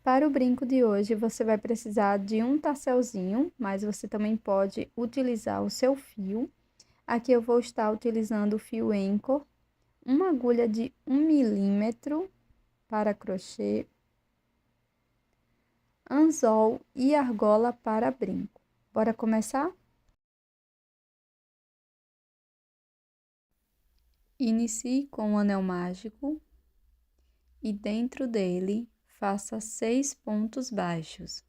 Para o brinco de hoje, você vai precisar de um tasselzinho, mas você também pode utilizar o seu fio. Aqui eu vou estar utilizando o fio Anchor, uma agulha de 1 milímetro para crochê, anzol e argola para brinco. Bora começar? Inicie com o anel mágico e dentro dele faça 6 pontos baixos.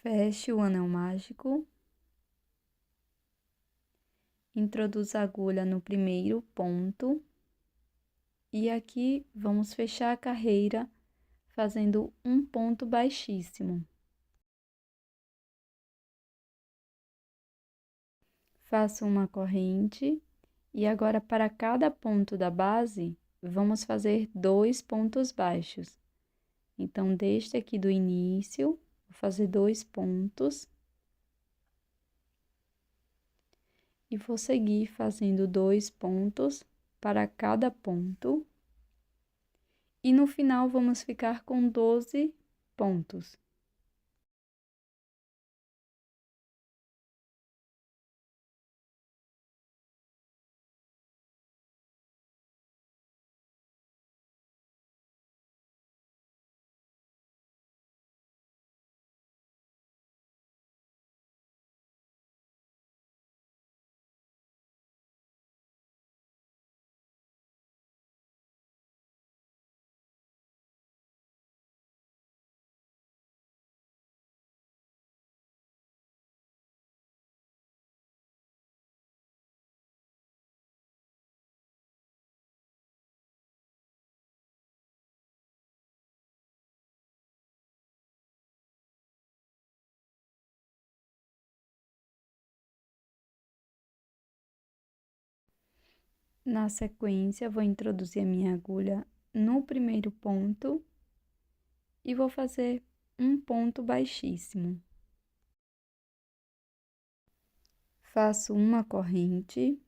Feche o anel mágico. Introduza a agulha no primeiro ponto. E aqui vamos fechar a carreira fazendo um ponto baixíssimo. Faço uma corrente e agora para cada ponto da base, vamos fazer 2 pontos baixos. Então, deste aqui do início, vou fazer 2 pontos. E vou seguir fazendo 2 pontos para cada ponto. E no final, vamos ficar com 12 pontos. Na sequência, vou introduzir a minha agulha no primeiro ponto e vou fazer um ponto baixíssimo. Faço uma corrente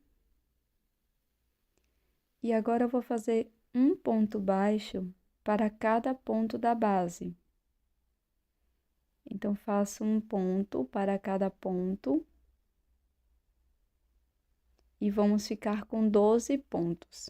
e agora eu vou fazer um ponto baixo para cada ponto da base. Então, faço um ponto para cada ponto e vamos ficar com 12 pontos.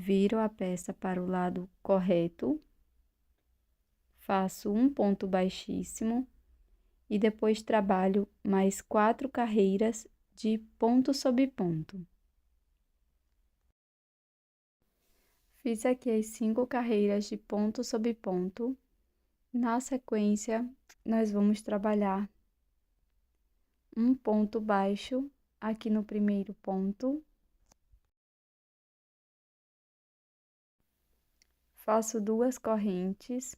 Viro a peça para o lado correto, faço um ponto baixíssimo e depois trabalho mais 4 carreiras de ponto sobre ponto. Fiz aqui as 5 carreiras de ponto sobre ponto. Na sequência, nós vamos trabalhar um ponto baixo aqui no primeiro ponto. Faço 2 correntes.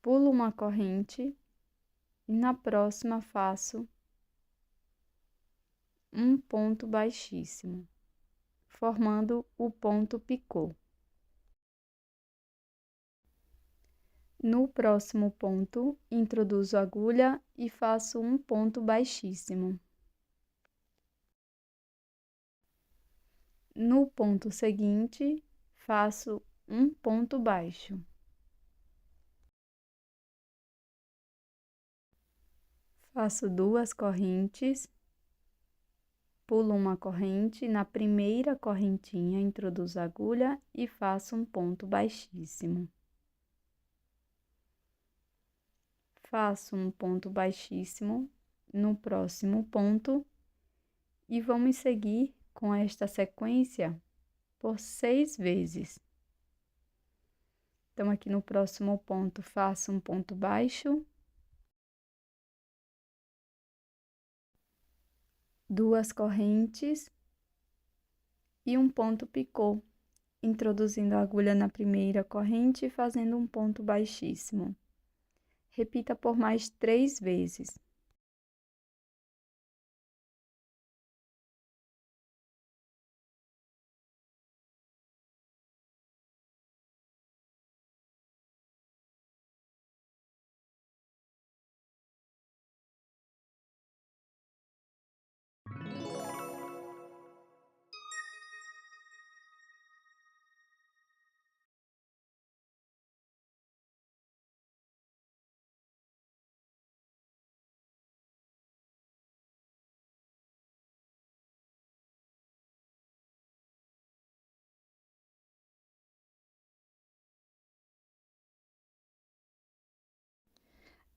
Pulo uma corrente e na próxima faço um ponto baixíssimo, formando o ponto picô. No próximo ponto, introduzo a agulha e faço um ponto baixíssimo. No ponto seguinte, faço um ponto baixo. Faço 2 correntes, pulo uma corrente, na primeira correntinha introduzo a agulha e faço um ponto baixíssimo. Faço um ponto baixíssimo no próximo ponto e vamos seguir com esta sequência por 6 vezes. Então, aqui no próximo ponto, faço um ponto baixo, 2 correntes e um ponto picô, introduzindo a agulha na primeira corrente e fazendo um ponto baixíssimo. Repita por mais 3 vezes.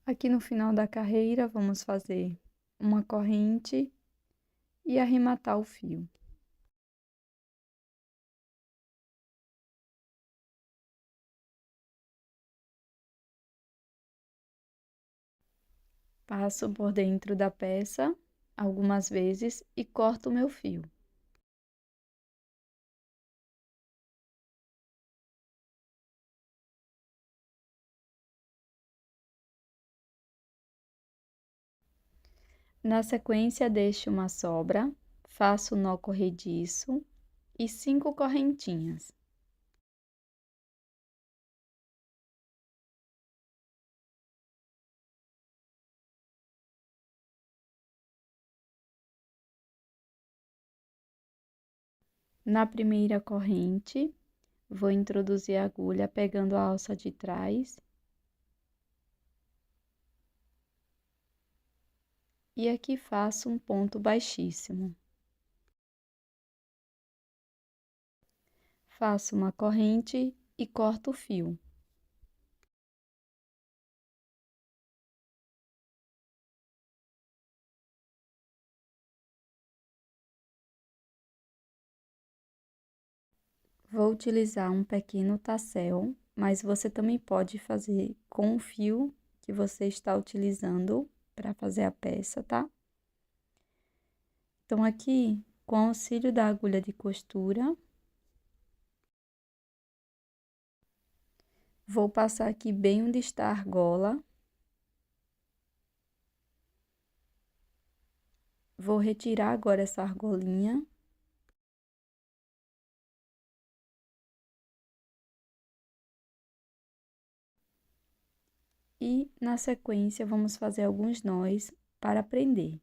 Aqui no final da carreira, vamos fazer uma corrente e arrematar o fio. Passo por dentro da peça algumas vezes e corto o meu fio. Na sequência, deixo uma sobra, faço nó corrediço e 5 correntinhas. Na primeira corrente, vou introduzir a agulha pegando a alça de trás. E aqui faço um ponto baixíssimo. Faço uma corrente e corto o fio. Vou utilizar um pequeno tassel, mas você também pode fazer com o fio que você está utilizando para fazer a peça, tá? Então, aqui, com o auxílio da agulha de costura, vou passar aqui bem onde está a argola. Vou retirar agora essa argolinha. E, na sequência, vamos fazer alguns nós para prender.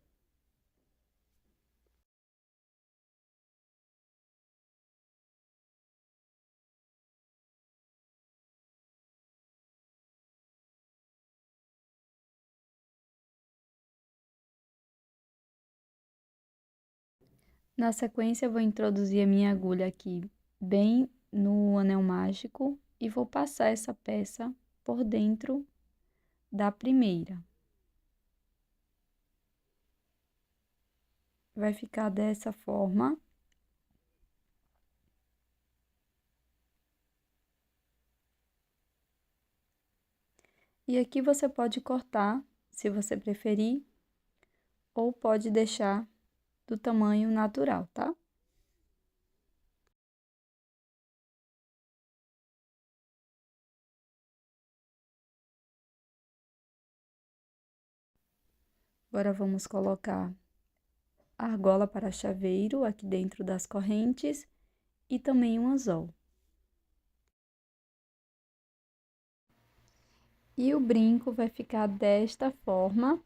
Na sequência, eu vou introduzir a minha agulha aqui bem no anel mágico e vou passar essa peça por dentro da primeira. Vai ficar dessa forma. E aqui você pode cortar, se você preferir, ou pode deixar do tamanho natural, tá? Agora, vamos colocar a argola para chaveiro aqui dentro das correntes e também um anzol. E o brinco vai ficar desta forma,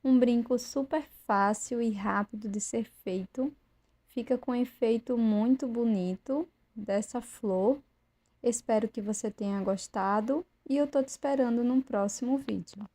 um brinco super fácil e rápido de ser feito. Fica com um efeito muito bonito dessa flor. Espero que você tenha gostado e eu tô te esperando num próximo vídeo.